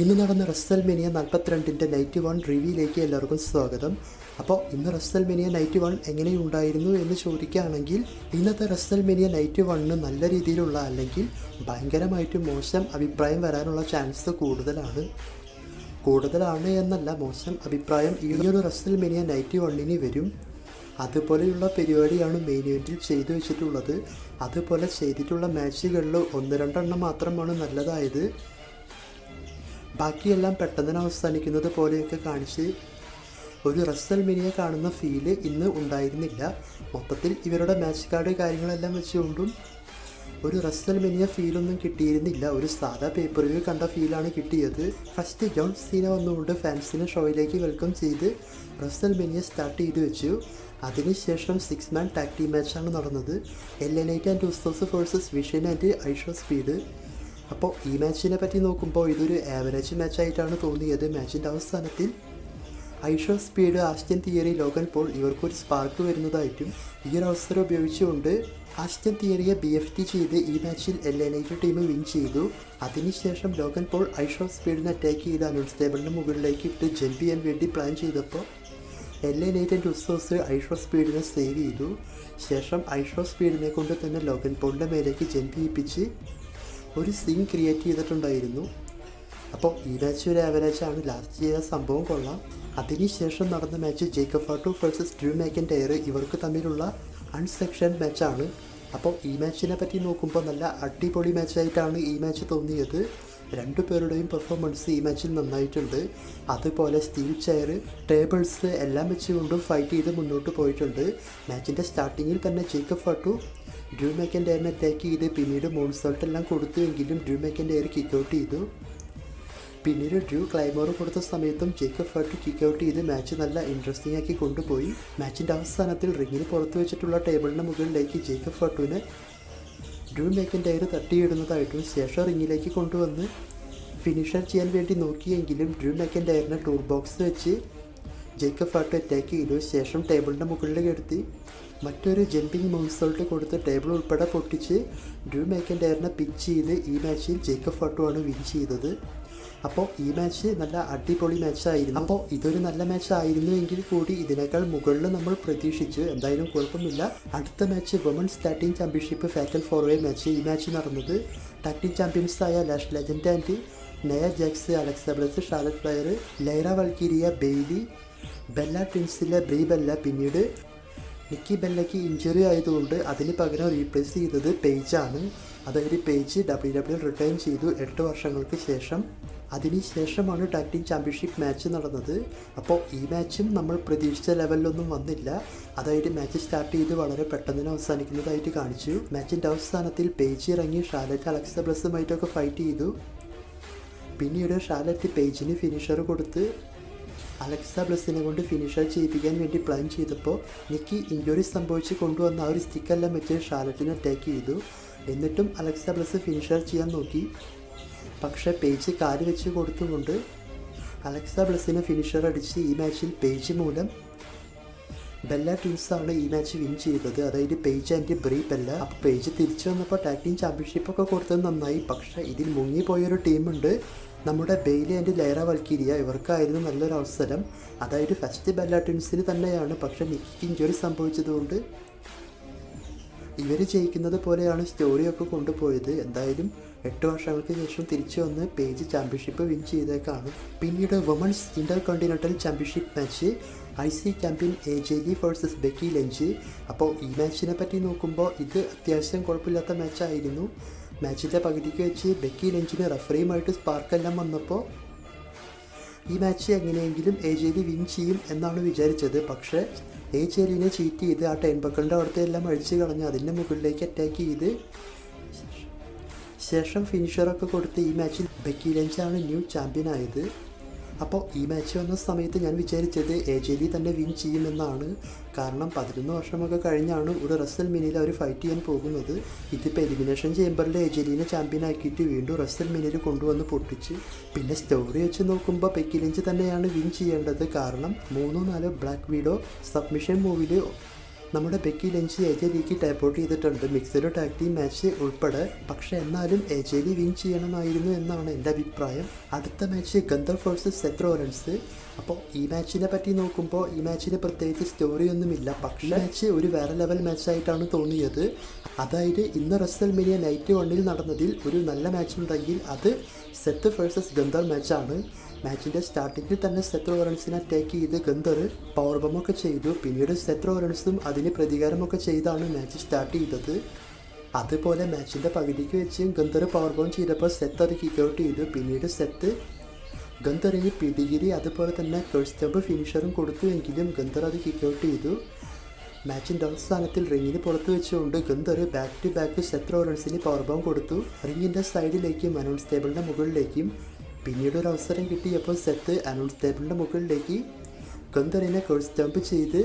ഇന്ന് നടന്ന റെസൽമേനിയ 42-ൻ്റെ നൈറ്റ് 1 റിവ്യൂയിലേക്ക് എല്ലാവർക്കും സ്വാഗതം. അപ്പോൾ ഇന്ന് റെസൽമേനിയ നൈറ്റ് 1 എങ്ങനെയുണ്ടായിരുന്നു എന്ന് ചോദിക്കുകയാണെങ്കിൽ, ഇന്നത്തെ റെസൽമേനിയ നൈറ്റ് 1 നല്ല രീതിയിലുള്ള അല്ലെങ്കിൽ ഭയങ്കരമായിട്ട് മോശം അഭിപ്രായം വരാനുള്ള ചാൻസ് കൂടുതലാണ് എന്നല്ല, മോശം അഭിപ്രായം ഈ ഒരു റെസൽമേനിയ നൈറ്റ് 1 വരും. അതുപോലെയുള്ള പരിപാടിയാണ് മെയിൻ ഇവൻറ്റിൽ ചെയ്തു വെച്ചിട്ടുള്ളത്. അതുപോലെ ചെയ്തിട്ടുള്ള മാച്ചുകളിൽ 1-2 മാത്രമാണ് നല്ലതായത്. ബാക്കിയെല്ലാം പെട്ടെന്ന് അവസാനിക്കുന്നത് പോലെയൊക്കെ കാണിച്ച് ഒരു റെസൽമേനിയ കാണുന്ന ഫീല് ഇന്ന് ഉണ്ടായിരുന്നില്ല. മൊത്തത്തിൽ ഇവരുടെ മാച്ച് കാർഡ് കാര്യങ്ങളെല്ലാം വെച്ചുകൊണ്ടും ഒരു റെസൽമേനിയ ഫീലൊന്നും കിട്ടിയിരുന്നില്ല. ഒരു സാധാ പേപ്പർ വ്യൂ കണ്ട ഫീലാണ് കിട്ടിയത്. ഫസ്റ്റ് ജോൺ സീന വന്നുകൊണ്ട് ഫാൻസിനെ ഷോയിലേക്ക് വെൽക്കം ചെയ്ത് റെസൽമേനിയ സ്റ്റാർട്ട് ചെയ്ത് വെച്ചു. അതിനുശേഷം 6 മാൻ ടാഗ് ടീം മാച്ചാണ് നടന്നത്. LA Knight and Usos versus Vision and IShowSpeed. അപ്പോൾ ഈ മാച്ചിനെ പറ്റി നോക്കുമ്പോൾ ഇതൊരു ആവറേജ് മാച്ചായിട്ടാണ് തോന്നിയത്. മാച്ചിൻ്റെ അവസാനത്തിൽ IShowSpeed, Austin Theory, Logan Paul ഇവർക്കൊരു സ്പാർക്ക് വരുന്നതായിട്ടും ഈ ഒരു അവസരം ഉപയോഗിച്ചുകൊണ്ട് ആസ്റ്റൻ തിയറിയെ BFT ചെയ്ത് ഈ മാച്ചിൽ LA Knight ടീം വിൻ ചെയ്തു. അതിനുശേഷം ലോഗൻ പോൾ ഐഷോ സ്പീഡിനെ അറ്റാക്ക് ചെയ്ത് അനൗൺസ് ടേബിളിന് മുകളിലേക്ക് ഇട്ട് ജമ്പ് ചെയ്യാൻ വേണ്ടി പ്ലാൻ ചെയ്തപ്പോൾ LA Knight ആൻഡ് ഉസോസ് ഐഷോ സ്പീഡിനെ സേവ് ചെയ്തു. ശേഷം ഐഷോ സ്പീഡിനെ കൊണ്ട് തന്നെ ലോഗൻ പോളിൻ്റെ മേലേക്ക് ജമ്പ് ചെയ്യിപ്പിച്ച് ഒരു സീൻ ക്രിയേറ്റ് ചെയ്തിട്ടുണ്ടായിരുന്നു. അപ്പോൾ ഈ മാച്ച് ഒരു ആവറേജാണ്. ലാസ്റ്റ് ചെയ്ത സംഭവം കൊള്ളാം. അതിനുശേഷം നടന്ന match Jacob Fatu versus Drew McIntyre ഇവർക്ക് തമ്മിലുള്ള അൺസെക്ഷൻ മാച്ചാണ്. അപ്പോൾ ഈ മാച്ചിനെ പറ്റി നോക്കുമ്പോൾ നല്ല അടിപൊളി മാച്ചായിട്ടാണ് ഈ മാച്ച് തോന്നിയത്. രണ്ടുപേരുടെയും പെർഫോമൻസ് ഈ മാച്ചിൽ നന്നായിട്ടുണ്ട്. അതുപോലെ സ്റ്റീൽ ചെയർ, ടേബിൾസ് എല്ലാം വെച്ചുകൊണ്ടും ഫൈറ്റ് ചെയ്ത് മുന്നോട്ട് പോയിട്ടുണ്ട്. മാച്ചിൻ്റെ സ്റ്റാർട്ടിങ്ങിൽ തന്നെ ജേക്കബ് ഫാട്ടു ഡ്രൂ മാക്കൻടയറിനെ അറ്റാക്ക് ചെയ്ത് പിന്നീട് മോൺസോൾട്ട് എല്ലാം കൊടുത്തുവെങ്കിലും ഡ്രൂ മാക്കൻടയർ കിക്ക് ഔട്ട് ചെയ്തു. പിന്നീട് ഡ്രൂ ക്ലൈമോർ കൊടുത്ത സമയത്തും ജേക്കബ് ഫാട്ടു കിക്ക് ഔട്ട് ചെയ്ത് മാച്ച് നല്ല ഇൻട്രസ്റ്റിംഗ് ആക്കി കൊണ്ടുപോയി. മാച്ചിൻ്റെ അവസാനത്തിൽ റിങ്ങിന് പുറത്തു വെച്ചിട്ടുള്ള ടേബിളിന് മുകളിലേക്ക് ജേക്കബ് ഫാട്ടുവിനെ ഡ്രൂ മാക്കൻടയർ തട്ടിയിടുന്നതായിട്ടും ശേഷം റിങ്ങിലേക്ക് കൊണ്ടുവന്ന് ഫിനിഷർ ചെയ്യാൻ വേണ്ടി നോക്കിയെങ്കിലും ഡ്രൂ മാക്കൻടയറിനെ ടൂൾ ബോക്സ് വെച്ച് ജേക്കബ് ഫാട്ടു അറ്റാക്ക് ചെയ്തു. ശേഷം ടേബിളിൻ്റെ മുകളിൽ കിടത്തി മറ്റൊരു ജമ്പിങ് മോൺസോൾട്ട് കൊടുത്ത് ടേബിൾ ഉൾപ്പെടെ പൊട്ടിച്ച് ഡ്രൂ മാക്കൻടയറിനെ പിച്ച് ചെയ്ത് ഈ മാച്ചിൽ ജേക്കബ് ഫാട്ടു ആണ് വിൻ ചെയ്തത്. അപ്പോൾ ഈ മാച്ച് നല്ല അടിപൊളി മാച്ചായിരുന്നു. അപ്പോൾ ഇതൊരു നല്ല മാച്ച് ആയിരുന്നു എങ്കിൽ കൂടി ഇതിനേക്കാൾ മുകളിൽ നമ്മൾ പ്രതീക്ഷിച്ചു. എന്തായാലും കുഴപ്പമില്ല. അടുത്ത match women's tag team championship fatal 4-way match. ഈ മാച്ച് നടന്നത് ടാഗ് ടീം ചാമ്പ്യൻസായ Lash Legend and Nia Jax, Alexa Bliss, Charlotte Flair, Lyra Valkyria, Bayley, Bella ട്വിൻസിലെ ബ്രീ ബെല്ല. പിന്നീട് നിക്കി ബെല്ലയ്ക്ക് ഇഞ്ചുറി ആയതുകൊണ്ട് അതിന് പകരം റീപ്ലേസ് ചെയ്തത് പേജാണ്. അതായത് പേജ് WWE റിട്ടേൺ ചെയ്തു 8 വർഷങ്ങൾക്ക് ശേഷം. അതിനുശേഷമാണ് ടാഗ് ടീം ചാമ്പ്യൻഷിപ്പ് മാച്ച് നടന്നത്. അപ്പോൾ ഈ മാച്ചും നമ്മൾ പ്രതീക്ഷിച്ച ലെവലിലൊന്നും വന്നില്ല. അതായത് മാച്ച് സ്റ്റാർട്ട് ചെയ്ത് വളരെ പെട്ടെന്ന് അവസാനിക്കുന്നതായിട്ട് കാണിച്ചു. മാച്ചിൻ്റെ അവസാനത്തിൽ പേജ് ഇറങ്ങി ഷാർലറ്റ് അലക്സ ബ്ലസ്സുമായിട്ടൊക്കെ ഫൈറ്റ് ചെയ്തു. പിന്നീട് ഷാർലറ്റ് പേജിന് ഫിനിഷർ കൊടുത്ത് അലക്സ ബ്ലസ്സിനെ കൊണ്ട് ഫിനിഷർ ചെയ്യിപ്പിക്കാൻ വേണ്ടി പ്ലാൻ ചെയ്തപ്പോൾ നിക്കി ഇഞ്ചുറി സംഭവിച്ച് കൊണ്ടുവന്ന ആ ഒരു സ്റ്റിക്കെല്ലാം വെച്ച് ഷാർലറ്റിനെ അറ്റാക്ക് ചെയ്തു. എന്നിട്ടും അലക്സ ബ്ലസ് ഫിനിഷർ ചെയ്യാൻ നോക്കി. പക്ഷേ പേജ് കാല് വെച്ച് കൊടുത്തുകൊണ്ട് അലക്സ ബ്ലസ്സിനെ ഫിനിഷർ അടിച്ച് ഈ മാച്ചിൽ പേജ് മൂലം ബെല്ല ട്വിൻസാണ് ഈ മാച്ച് വിൻ ചെയ്തത്. അതായത് പേജ് ആൻഡ് ബ്രീ ബെല്ല. അപ്പോൾ പേജ് തിരിച്ചു വന്നപ്പോൾ ടാഗ് ടീം ചാമ്പ്യൻഷിപ്പൊക്കെ കൊടുത്തത് നന്നായി. പക്ഷേ ഇതിൽ മുങ്ങിപ്പോയൊരു ടീമുണ്ട്, നമ്മുടെ ബെയ്ലി ആൻഡ് ലൈറ വൾക്കിരിയ. ഇവർക്കായിരുന്നു നല്ലൊരു അവസരം. അതായത് ഫസ്റ്റ് ബെല്ല ട്വിൻസിന് തന്നെയാണ്. പക്ഷേ നിക്കിക്ക് ഇഞ്ചുറി സംഭവിച്ചതുകൊണ്ട് ഇവർ ജയിക്കുന്നത് പോലെയാണ് സ്റ്റോറിയൊക്കെ കൊണ്ടുപോയത്. എന്തായാലും 8 വർഷങ്ങൾക്ക് ശേഷം തിരിച്ചു വന്ന് പേജ് ചാമ്പ്യൻഷിപ്പ് വിൻ ചെയ്തേക്കാണ്. പിന്നീട് women's intercontinental championship match IC champion AJ Lee versus Becky Lynch. അപ്പോൾ ഈ മാച്ചിനെ പറ്റി നോക്കുമ്പോൾ ഇത് അത്യാവശ്യം കുഴപ്പമില്ലാത്ത മാച്ചായിരുന്നു. മാച്ചിൻ്റെ പകുതിക്ക് വെച്ച് ബെക്കി ലഞ്ചിന് റഫറിയുമായിട്ട് സ്പാർക്കെല്ലാം വന്നപ്പോൾ ഈ മാച്ച് എങ്ങനെയെങ്കിലും AJ Lee വിൻ ചെയ്യും എന്നാണ് വിചാരിച്ചത്. പക്ഷേ AJ Leeനെ ചീറ്റ് ചെയ്ത് ആ ടൈം ബക്കറിൻ്റെ അവിടുത്തെ എല്ലാം അഴിച്ച് കളഞ്ഞ് അതിൻ്റെ മുകളിലേക്ക് അറ്റാക്ക് ചെയ്ത് ശേഷം ഫിനിഷറൊക്കെ കൊടുത്ത് ഈ മാച്ചിൽ ബെക്കി ലഞ്ചാണ് ന്യൂ ചാമ്പ്യൻ ആയത്. അപ്പോൾ ഈ മാച്ച് വന്ന സമയത്ത് ഞാൻ വിചാരിച്ചത് AJ Lee തന്നെ വിൻ ചെയ്യുമെന്നാണ്. കാരണം 11 വർഷമൊക്കെ കഴിഞ്ഞാണ് ഒരു റെസൽമേനിയയിൽ അവർ ഫൈറ്റ് ചെയ്യാൻ പോകുന്നത്. ഇതിപ്പോൾ എലിമിനേഷൻ ചേംബറിൽ AJ Leeനെ ചാമ്പ്യൻ ആക്കിയിട്ട് വീണ്ടും റെസൽമേനിയയിൽ കൊണ്ടുവന്ന് പൊട്ടിച്ച്. പിന്നെ സ്റ്റോറി വെച്ച് നോക്കുമ്പോൾ ബെക്കി ലഞ്ച് തന്നെയാണ് വിൻ ചെയ്യേണ്ടത്. കാരണം 3-4 ബ്ലാക്ക് വീഡോ സബ്മിഷൻ മൂവിൽ നമ്മുടെ ബെക്കി ലഞ്ച് AJ Leeക്ക് ടാപ്പ് ഔട്ട് ചെയ്തിട്ടുണ്ട് മിക്സഡ് ടാഗ് ടീം മാച്ച് ഉൾപ്പെടെ. പക്ഷേ എന്നാലും AJ Lee വിൻ ചെയ്യണമായിരുന്നു എന്നാണ് എൻ്റെ അഭിപ്രായം. അടുത്ത മാച്ച് ഗന്തർ വേഴ്സസ് സെത്ത് റോളൻസ്. അപ്പോൾ ഈ മാച്ചിനെ പറ്റി നോക്കുമ്പോൾ ഈ മാച്ചിന് പ്രത്യേകിച്ച് സ്റ്റോറിയൊന്നുമില്ല. പക്ഷേ മാച്ച് ഒരു വേറെ ലെവൽ മാച്ചായിട്ടാണ് തോന്നിയത്. അതായത് ഇന്ന് റെസൽമേനിയ നൈറ്റ് 1 നടന്നതിൽ ഒരു നല്ല മാച്ച് ഉണ്ടെങ്കിൽ അത് സെത്ത് വേഴ്സസ് ഗന്തർ മാച്ചാണ്. മാച്ചിൻ്റെ സ്റ്റാർട്ടിങ്ങിൽ തന്നെ സെത്ത് റോളൻസിനെ അറ്റാക്ക് ചെയ്ത് ഗന്തർ പവർ ബോംബൊക്കെ ചെയ്തു. പിന്നീട് സെത്ത് റോളൻസും അതിന് പ്രതികാരമൊക്കെ ചെയ്താണ് മാച്ച് സ്റ്റാർട്ട് ചെയ്തത്. അതുപോലെ മാച്ചിൻ്റെ പകുതിക്ക് വെച്ച് ഗന്തർ പവർ ബോം ചെയ്തപ്പോൾ സെത്ത് അത് കിക്ക് ഔട്ട് ചെയ്തു. പിന്നീട് സെത്ത് ഗന്തറിന് പിടികിരി അതുപോലെ തന്നെ ഫസ്റ്റ് ഫിനിഷറും കൊടുത്തുവെങ്കിലും ഗന്തർ അത് കിക്ക് ഔട്ട് ചെയ്തു. മാച്ചിൻ്റെ അവസാനത്തിൽ റിങ്ങിന് പുറത്ത് വെച്ചുകൊണ്ട് Gunther back to back Seth റോളൻസിന് പവർ ബോം കൊടുത്തു. റിങ്ങിൻ്റെ സൈഡിലേക്കും അനൗൺസ് ടേബിളിൻ്റെ മുകളിലേക്കും. പിന്നീട് ഒരു അവസരം കിട്ടിയപ്പോൾ സെത്ത് അനൗൺസ് ടേബിളിൻ്റെ മുകളിലേക്ക് ഗന്തറിനെ കർവ് സ്റ്റംപ് ചെയ്ത്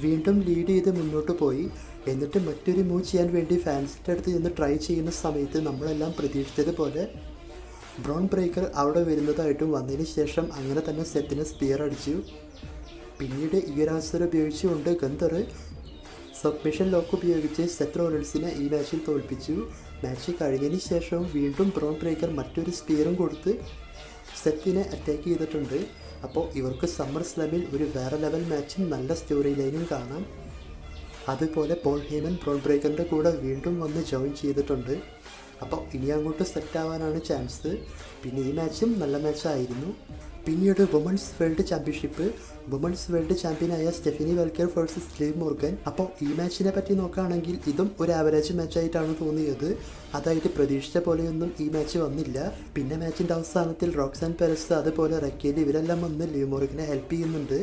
വീണ്ടും ലീഡ് ചെയ്ത് മുന്നോട്ട് പോയി. എന്നിട്ട് മറ്റൊരു മൂവ് ചെയ്യാൻ വേണ്ടി ഫാൻസിൻ്റെ അടുത്ത് ചെന്ന് ട്രൈ ചെയ്യുന്ന സമയത്ത് നമ്മളെല്ലാം പ്രതീക്ഷിച്ചതുപോലെ ബ്രോൺ ബ്രേക്കർ അവിടെ വരുന്നതായിട്ടും വന്നതിന് ശേഷം അങ്ങനെ തന്നെ സെത്തിനെ സ്പിയർ അടിച്ചു. പിന്നീട് ഈ ഒരു അവസരം ഉപയോഗിച്ചുകൊണ്ട് ഗന്തർ സബ്മിഷൻ ലോക്ക് ഉപയോഗിച്ച് സെത്ത് റോളൻസിനെ ഈ മാച്ചിൽ തോൽപ്പിച്ചു. മാച്ച് കഴിഞ്ഞതിന് ശേഷം വീണ്ടും ബ്രോൺ ബ്രേക്കർ മറ്റൊരു സ്പിയറും കൊടുത്ത് സെത്തിനെ അറ്റാക്ക് ചെയ്തിട്ടുണ്ട്. അപ്പോൾ ഇവർക്ക് സമ്മർ സ്ലാമിൽ ഒരു വേറെ ലെവൽ മാച്ചും നല്ല സ്റ്റോറി ലൈനും കാണാം. അതുപോലെ പോൾ ഹേമൻ ബ്രോൺ ബ്രേക്കറിൻ്റെ കൂടെ വീണ്ടും വന്ന് ജോയിൻ ചെയ്തിട്ടുണ്ട്. അപ്പോൾ ഇനി അങ്ങോട്ട് സെറ്റ് ആവാനാണ് ചാൻസ്. പിന്നെ ഈ മാച്ചും നല്ല മാച്ചായിരുന്നു. പിന്നീട് women's world championship. Women's world ചാമ്പ്യനായ Stephanie Vaquer versus Liv Morgan. അപ്പോൾ ഈ മാച്ചിനെ പറ്റി നോക്കുകയാണെങ്കിൽ ഇതും ഒരു ആവറേജ് മാച്ചായിട്ടാണ് തോന്നിയത്. അതായത് പ്രതീക്ഷിച്ച പോലെയൊന്നും ഈ മാച്ച് വന്നില്ല. പിന്നെ മാച്ചിൻ്റെ അവസാനത്തിൽ റോക്സാൻ പെരസ് അതുപോലെ റക്കേൽ ഇവരെല്ലാം വന്ന് ലീവ് മോർഗനെ ഹെൽപ്പ് ചെയ്യുന്നുണ്ട്.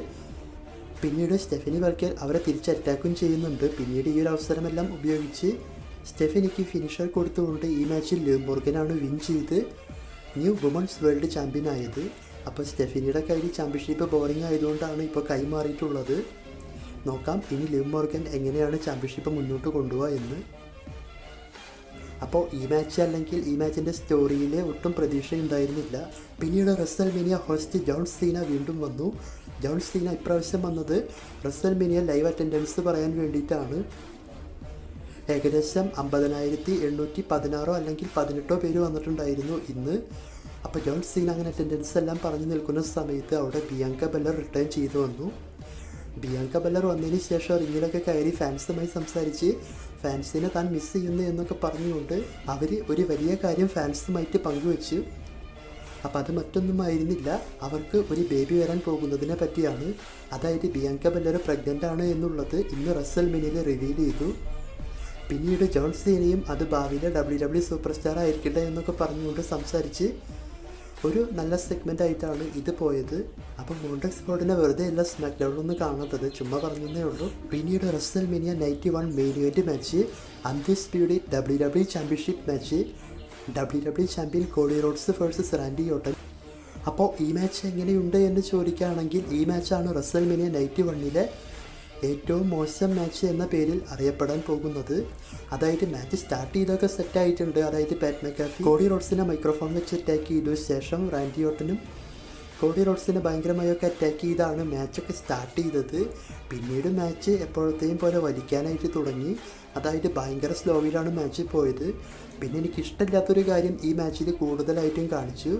പിന്നീട് സ്റ്റെഫനി വെൽക്കർ അവരെ തിരിച്ച് അറ്റാക്കും ചെയ്യുന്നുണ്ട്. പിന്നീട് ഈ ഒരു അവസരമെല്ലാം ഉപയോഗിച്ച് സ്റ്റെഫനിക്ക് ഫിനിഷർ കൊടുത്തുകൊണ്ട് ഈ മാച്ചിൽ ലീവ് മോർഗനാണ് വിൻ ചെയ്ത് ന്യൂ വുമൺസ് വേൾഡ് ചാമ്പ്യൻ ആയത്. അപ്പോൾ സ്റ്റെഫനിയുടെ കയ്യിൽ ചാമ്പ്യൻഷിപ്പ് ബോറിംഗ് ആയതുകൊണ്ടാണ് ഇപ്പോൾ കൈമാറിയിട്ടുള്ളത്. നോക്കാം ഇനി ലിവ് മോർഗൻ എങ്ങനെയാണ് ചാമ്പ്യൻഷിപ്പ് മുന്നോട്ട് കൊണ്ടുപോകുക എന്ന്. അപ്പോൾ ഈ മാച്ച് അല്ലെങ്കിൽ ഈ മാച്ചിൻ്റെ സ്റ്റോറിയിൽ ഒട്ടും പ്രതീക്ഷയുണ്ടായിരുന്നില്ല. പിന്നീട് റെസൽമേനിയ ഹോസ്റ്റ് ജോൺ സീന വീണ്ടും വന്നു. ജോൺ സീന ഇപ്രാവശ്യം വന്നത് റെസൽമേനിയ ലൈവ് അറ്റൻഡൻസ് പറയാൻ വേണ്ടിയിട്ടാണ്. ഏകദേശം 50,816 അല്ലെങ്കിൽ 18 പേര് വന്നിട്ടുണ്ടായിരുന്നു ഇന്ന്. അപ്പോൾ ജോൺ സീന അങ്ങനെ അറ്റൻഡൻസ് എല്ലാം പറഞ്ഞു നിൽക്കുന്ന സമയത്ത് അവിടെ ബിയാങ്ക ബെല്ലർ റിട്ടേൺ ചെയ്തു വന്നു. ബിയാങ്ക ബെല്ലർ വന്നതിന് ശേഷം റിങ്ങിലൊക്കെ കയറി ഫാൻസുമായി സംസാരിച്ച് ഫാൻസിനെ താൻ മിസ് ചെയ്യുന്നു എന്നൊക്കെ പറഞ്ഞുകൊണ്ട് അവർ ഒരു വലിയ കാര്യം ഫാൻസുമായിട്ട് പങ്കുവെച്ചു. അപ്പോൾ അത് മറ്റൊന്നും ആയിരുന്നില്ല, അവർക്ക് ഒരു ബേബി വരാൻ പോകുന്നതിനെ പറ്റിയാണ്. അതായത് ബിയാങ്ക ബെല്ലർ പ്രഗ്നൻ്റ് ആണ് എന്നുള്ളത് ഇന്ന് റെസൽമേനിയയിൽ റിവീൽ ചെയ്തു. പിന്നീട് ജോൺ സീനയും അത് ഭാവിയിലെ WWE സൂപ്പർ സ്റ്റാർ ആയിരിക്കട്ടെ എന്നൊക്കെ പറഞ്ഞുകൊണ്ട് സംസാരിച്ച് ഒരു നല്ല സെഗ്മെൻ്റ് ആയിട്ടാണ് ഇത് പോയത്. അപ്പോൾ മോണ്ടക്സ് ഫോർഡിനെ വെറുതെ അല്ല സ്മാക്ക് ഡൗണിലൊന്നും കാണാത്തത്, ചുമ്മാ പറഞ്ഞതേ ഉള്ളൂ. പിന്നീട് WrestleMania 91 main event match, undisputed WWE championship match, WWE champion Cody Rhodes versus Randy Orton. അപ്പോൾ ഈ മാച്ച് എങ്ങനെയുണ്ട് എന്ന് ചോദിക്കുകയാണെങ്കിൽ ഈ മാച്ചാണ് റെസൽമേനിയ 91 ഏറ്റവും മോശം മാച്ച് എന്ന പേരിൽ അറിയപ്പെടാൻ പോകുന്നത്. അതായത് മാച്ച് സ്റ്റാർട്ട് ചെയ്തൊക്കെ സെറ്റായിട്ടുണ്ട്. അതായത് പാറ്റ് മെക്കാഫി കോഡി റോഡ്സിനെ മൈക്രോഫോൺ വെച്ച് അറ്റാക്ക് ചെയ്തു. ശേഷം റാൻഡി ഓർട്ടനും കോഡി റോഡ്സിനെ ഭയങ്കരമായൊക്കെ അറ്റാക്ക് ചെയ്താണ് മാച്ചൊക്കെ സ്റ്റാർട്ട് ചെയ്തത്. പിന്നീട് മാച്ച് എപ്പോഴത്തെയും പോലെ വലിക്കാനായിട്ട് തുടങ്ങി. അതായത് ഭയങ്കര സ്ലോവിലാണ് മാച്ച് പോയത്. പിന്നെ എനിക്ക് ഇഷ്ടമില്ലാത്തൊരു കാര്യം ഈ മാച്ചിൽ കൂടുതലായിട്ടും കാണിച്ചു.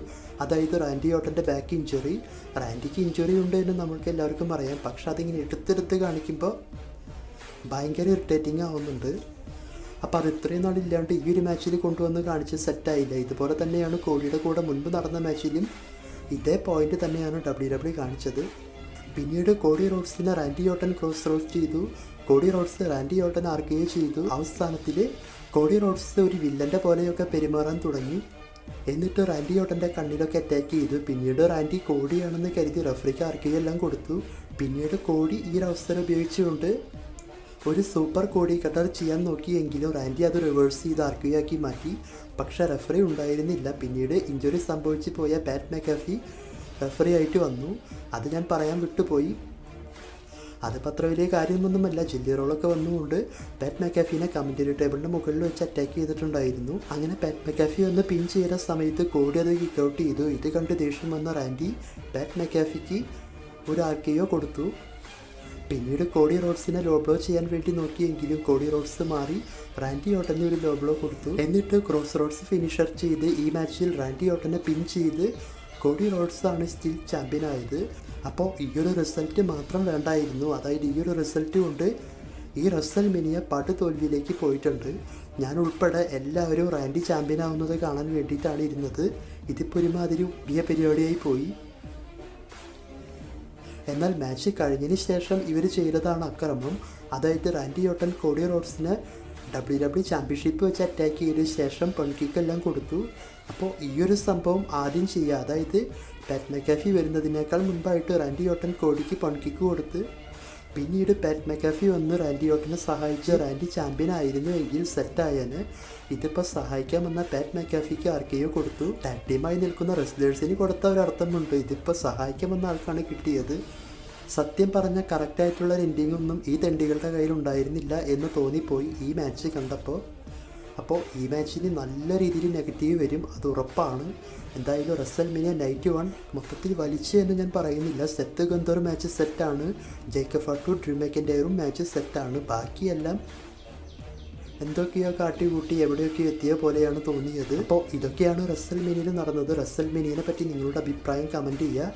അതായത് റാൻഡി ഓർട്ടൻ്റെ ബാക്ക് ഇഞ്ചുറി. റാൻഡിക്ക് ഇഞ്ചുറി ഉണ്ട് എന്ന് നമ്മൾക്ക് എല്ലാവർക്കും അറിയാം. പക്ഷെ അതിങ്ങനെ എടുത്തെടുത്ത് കാണിക്കുമ്പോൾ ഭയങ്കര ഇറിറ്റേറ്റിംഗ് ആവുന്നുണ്ട്. അപ്പോൾ അത് ഇത്രയും നാളില്ലാണ്ട് ഈ ഒരു മാച്ചിൽ കൊണ്ടുവന്ന് കാണിച്ച് സെറ്റായില്ല. ഇതുപോലെ തന്നെയാണ് കോഡിയുടെ കൂടെ മുൻപ് നടന്ന മാച്ചിലും ഇതേ പോയിന്റ് തന്നെയാണ് WWE കാണിച്ചത്. പിന്നീട് കോഡി റോഡ്സിനെ റാൻഡി ഓർട്ടൻ ക്രോസ് റോസ്റ്റ് ചെയ്തു. Cody Rhodes Randy Orton RKO ചെയ്തു. അവസാനത്തിൽ കോഡി റോഡ്സ് ഒരു വില്ലൻ്റെ പോലെയൊക്കെ പെരുമാറാൻ തുടങ്ങി. എന്നിട്ട് റാൻഡി ഓർട്ടൻ്റെ കണ്ണിലൊക്കെ അറ്റാക്ക് ചെയ്തു. പിന്നീട് റാൻഡി കോഡിയാണെന്ന് കരുതി റഫറിക്ക് RKO എല്ലാം കൊടുത്തു. പിന്നീട് കോഡി ഈ ഒരു അവസരം ഉപയോഗിച്ചുകൊണ്ട് ഒരു സൂപ്പർ കോഡി കട്ടർ ചെയ്യാൻ നോക്കിയെങ്കിലും റാൻഡി അത് റിവേഴ്സ് ചെയ്ത് RKO ആക്കി മാറ്റി. പക്ഷേ റഫറി ഉണ്ടായിരുന്നില്ല. പിന്നീട് ഇഞ്ചുറി സംഭവിച്ചു പോയ പാറ്റ് മെക്കാഫി റഫറി ആയിട്ട് വന്നു. അത് ഞാൻ പറയാൻ വിട്ടുപോയി. അതിപ്പോൾ അത്ര വലിയ കാര്യമൊന്നുമല്ല. ജെല്ലി റോളൊക്കെ വന്നുകൊണ്ട് പാറ്റ് മെക്കാഫിനെ കമൻറ്ററി ടേബിളിൻ്റെ മുകളിൽ വെച്ച് അറ്റാക്ക് ചെയ്തിട്ടുണ്ടായിരുന്നു. അങ്ങനെ പാറ്റ് മെക്കാഫി വന്ന് പിൻ ചെയ്യുന്ന സമയത്ത് കോഡി അത് കിക്ക് ഔട്ട് ചെയ്തു. ഇത് കണ്ട് ദേഷ്യം വന്ന റാൻഡി പാറ്റ് മെക്കാഫിക്ക് ഒരു RKO കൊടുത്തു. പിന്നീട് കോഡി റോഡ്സിനെ ലോ ബ്ലോ ചെയ്യാൻ വേണ്ടി നോക്കിയെങ്കിലും കോഡി റോഡ്സ് മാറി റാൻഡി ഓട്ടനെ ഒരു ലോ ബ്ലോ കൊടുത്തു. എന്നിട്ട് ക്രോസ് റോഡ്സ് ഫിനിഷർ ചെയ്ത് ഈ മാച്ചിൽ റാൻഡി ഓട്ടനെ പിൻ ചെയ്ത് കോഡി റോഡ്സ് ആണ് സ്റ്റിൽ ചാമ്പ്യനായത്. അപ്പോൾ ഈ ഒരു റിസൾട്ട് മാത്രം വേണ്ടായിരുന്നു. അതായത് ഈ ഒരു റിസൾട്ട് കൊണ്ട് ഈ റസൽമേനിയ പടുതോൽവിയിലേക്ക് പോയിട്ടുണ്ട്. ഞാൻ ഉൾപ്പെടെ എല്ലാവരും റാൻഡി ചാമ്പ്യൻ ആവുന്നത് കാണാൻ വേണ്ടിയിട്ടാണ് ഇരുന്നത്. ഇതിപ്പോൾ ഒരുമാതിരി വലിയ പരിപാടിയായി പോയി. എന്നാൽ മാച്ച് കഴിഞ്ഞതിന് ശേഷം ഇവർ ചെയ്തതാണ് അക്രമം. അതായത് റാൻഡി ഓട്ടൻ കോഡി റോഡ്സിനെ WWE ചാമ്പ്യൻഷിപ്പ് വെച്ച് അറ്റാക്ക് ചെയ്ത ശേഷം പൺകിക്കെല്ലാം കൊടുത്തു. അപ്പോൾ ഈ ഒരു സംഭവം ആദ്യം ചെയ്യുക, അതായത് പാറ്റ് മെക്കാഫി വരുന്നതിനേക്കാൾ മുൻപായിട്ട് റാൻഡി ഓട്ടൻ കോഡിക്ക് പൺകിക്ക് കൊടുത്ത് പിന്നീട് പാറ്റ് മെക്കാഫി വന്ന് റാൻഡി ഓട്ടനെ സഹായിച്ച് റാൻഡി ചാമ്പ്യൻ ആയിരുന്നു എങ്കിൽ സെറ്റായാന്. ഇതിപ്പോൾ സഹായിക്കാമെന്ന പാറ്റ് മെക്കാഫിക്ക് ആർക്കെയോ കൊടുത്തു. ടാഗ് ടീമായി നിൽക്കുന്ന റെസ്ലേഴ്സിന് കൊടുത്ത ഒരർത്ഥമുണ്ട്. ഇതിപ്പോൾ സഹായിക്കാമെന്ന ആൾക്കാണ് കിട്ടിയത്. സത്യം പറഞ്ഞ കറക്റ്റായിട്ടുള്ള എൻഡിങ് ഒന്നും ഈ തെണ്ടികളുടെ കയ്യിൽ ഉണ്ടായിരുന്നില്ല എന്ന് തോന്നിപ്പോയി ഈ മാച്ച് കണ്ടപ്പോൾ. അപ്പോൾ ഈ മാച്ചിന് നല്ല രീതിയിൽ നെഗറ്റീവ് വരും, അത് ഉറപ്പാണ്. എന്തായാലും റസൽമേനിയ നൈറ്റ് 1 മൊത്തത്തിൽ വലിച്ചു എന്ന് ഞാൻ പറയുന്നില്ല. സെത്ത് ഗന്ധർ മാച്ച് സെറ്റാണ്, ജേക്കബ് ഫട്ടു ഡ്രൂ മെക്കിൻ്റെയും മാച്ച് സെറ്റാണ്. ബാക്കിയെല്ലാം എന്തൊക്കെയോ കാട്ടിക്കൂട്ടി എവിടെയൊക്കെയോ എത്തിയ പോലെയാണ് തോന്നിയത്. അപ്പോൾ ഇതൊക്കെയാണ് റസൽമേനിയയിൽ നടന്നത്. റസൽമേനിയനെ പറ്റി നിങ്ങളുടെ അഭിപ്രായം കമൻറ്റ് ചെയ്യുക.